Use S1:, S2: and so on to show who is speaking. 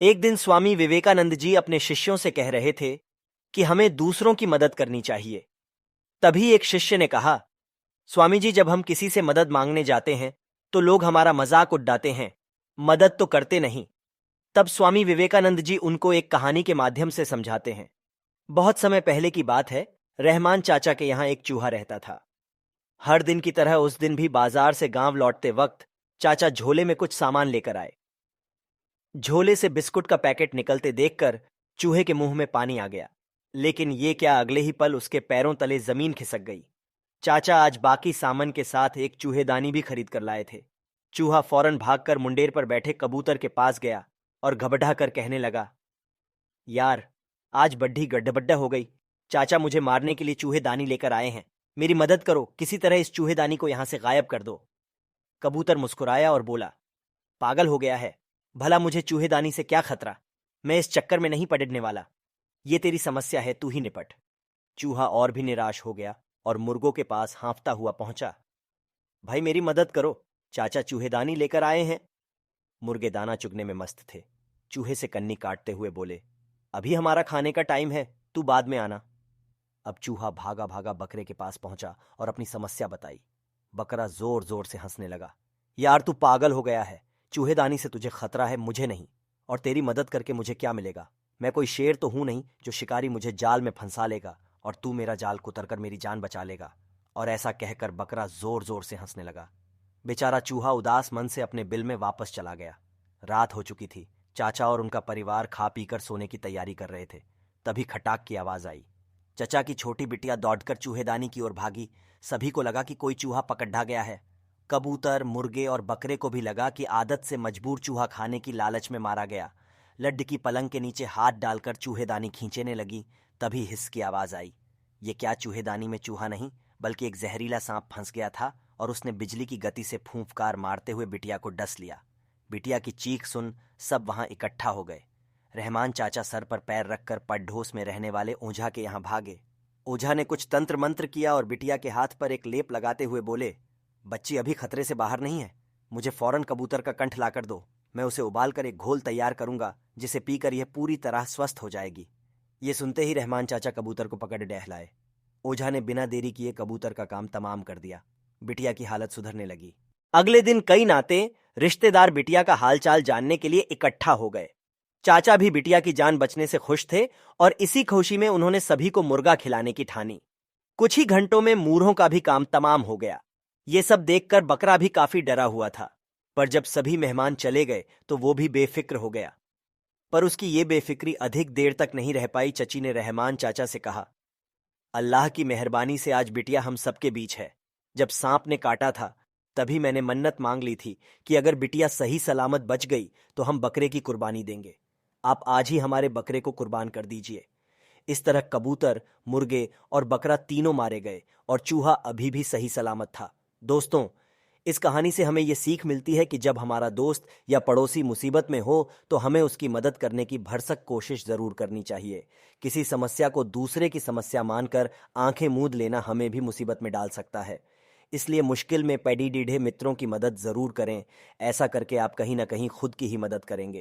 S1: एक दिन स्वामी विवेकानंद जी अपने शिष्यों से कह रहे थे कि हमें दूसरों की मदद करनी चाहिए। तभी एक शिष्य ने कहा, स्वामी जी, जब हम किसी से मदद मांगने जाते हैं तो लोग हमारा मजाक उड़ाते हैं, मदद तो करते नहीं। तब स्वामी विवेकानंद जी उनको एक कहानी के माध्यम से समझाते हैं। बहुत समय पहले की बात है। रहमान चाचा के यहाँ एक चूहा रहता था। हर दिन की तरह उस दिन भी बाजार से गांव लौटते वक्त चाचा झोले में कुछ सामान लेकर आए। झोले से बिस्कुट का पैकेट निकलते देखकर चूहे के मुंह में पानी आ गया। लेकिन ये क्या, अगले ही पल उसके पैरों तले जमीन खिसक गई। चाचा आज बाकी सामान के साथ एक चूहेदानी भी खरीद कर लाए थे। चूहा फौरन भागकर मुंडेर पर बैठे कबूतर के पास गया और घबरा कर कहने लगा, यार, आज बड्ढी गड्ढबड्ढा हो गई। चाचा मुझे मारने के लिए चूहेदानी लेकर आए हैं। मेरी मदद करो, किसी तरह इस चूहेदानी को यहां से गायब कर दो। कबूतर मुस्कुराया और बोला, पागल हो गया है, भला मुझे चूहेदानी से क्या खतरा। मैं इस चक्कर में नहीं पड़ने वाला। ये तेरी समस्या है, तू ही निपट। चूहा और भी निराश हो गया और मुर्गों के पास हाँफता हुआ पहुंचा। भाई, मेरी मदद करो, चाचा चूहेदानी लेकर आए हैं। मुर्गे दाना चुगने में मस्त थे। चूहे से कन्नी काटते हुए बोले, अभी हमारा खाने का टाइम है, तू बाद में आना। अब चूहा भागा भागा बकरे के पास पहुंचा और अपनी समस्या बताई। बकरा जोर जोर से हंसने लगा। यार, तू पागल हो गया है। चूहेदानी से तुझे खतरा है, मुझे नहीं। और तेरी मदद करके मुझे क्या मिलेगा। मैं कोई शेर तो हूं नहीं जो शिकारी मुझे जाल में फंसा लेगा और तू मेरा जाल कुतरकर मेरी जान बचा लेगा। और ऐसा कहकर बकरा जोर जोर से हंसने लगा। बेचारा चूहा उदास मन से अपने बिल में वापस चला गया। रात हो चुकी थी। चाचा और उनका परिवार खा पीकर सोने की तैयारी कर रहे थे। तभी खटाक की आवाज आई। चचा की छोटी बिटिया दौड़कर चूहेदानी की ओर भागी। सभी को लगा कि कोई चूहा पकड़ा गया है। कबूतर, मुर्गे और बकरे को भी लगा कि आदत से मजबूर चूहा खाने की लालच में मारा गया। लड्ड की पलंग के नीचे हाथ डालकर चूहेदानी खींचने लगी। तभी हिस की आवाज आई। ये क्या, चूहेदानी में चूहा नहीं बल्कि एक जहरीला सांप फंस गया था और उसने बिजली की गति से फूंफकार मारते हुए बिटिया को डस लिया। बिटिया की चीख सुन सब वहां इकट्ठा हो गए। रहमान चाचा सर पर पैर रखकर पड़ढोस में रहने वाले ओझा के यहाँ भागे। ओझा ने कुछ तंत्र मंत्र किया और बिटिया के हाथ पर एक लेप लगाते हुए बोले, बच्ची अभी खतरे से बाहर नहीं है। मुझे फौरन कबूतर का कंठ लाकर दो। मैं उसे उबालकर एक घोल तैयार करूंगा जिसे पीकर यह पूरी तरह स्वस्थ हो जाएगी। ये सुनते ही रहमान चाचा कबूतर को पकड़ डहलाए। ओझा ने बिना देरी किए कबूतर का काम तमाम कर दिया। बिटिया की हालत सुधरने लगी। अगले दिन कई नाते रिश्तेदार बिटिया का हालचाल जानने के लिए इकट्ठा हो गए। चाचा भी बिटिया की जान बचने से खुश थे और इसी खुशी में उन्होंने सभी को मुर्गा खिलाने की ठानी। कुछ ही घंटों में मूढ़ों का भी काम तमाम हो गया। ये सब देखकर बकरा भी काफी डरा हुआ था। पर जब सभी मेहमान चले गए तो वो भी बेफिक्र हो गया। पर उसकी ये बेफिक्री अधिक देर तक नहीं रह पाई। चची ने रहमान चाचा से कहा, अल्लाह की मेहरबानी से आज बिटिया हम सबके बीच है। जब सांप ने काटा था तभी मैंने मन्नत मांग ली थी कि अगर बिटिया सही सलामत बच गई तो हम बकरे की कुर्बानी देंगे। आप आज ही हमारे बकरे को कुर्बान कर दीजिए। इस तरह कबूतर, मुर्गे और बकरा तीनों मारे गए और चूहा अभी भी सही सलामत था। दोस्तों, इस कहानी से हमें यह सीख मिलती है कि जब हमारा दोस्त या पड़ोसी मुसीबत में हो तो हमें उसकी मदद करने की भरसक कोशिश जरूर करनी चाहिए। किसी समस्या को दूसरे की समस्या मानकर आंखें मूंद लेना हमें भी मुसीबत में डाल सकता है। इसलिए मुश्किल में पड़ी डीढ़े मित्रों की मदद जरूर करें। ऐसा करके आप कहीं ना कहीं खुद की ही मदद करेंगे।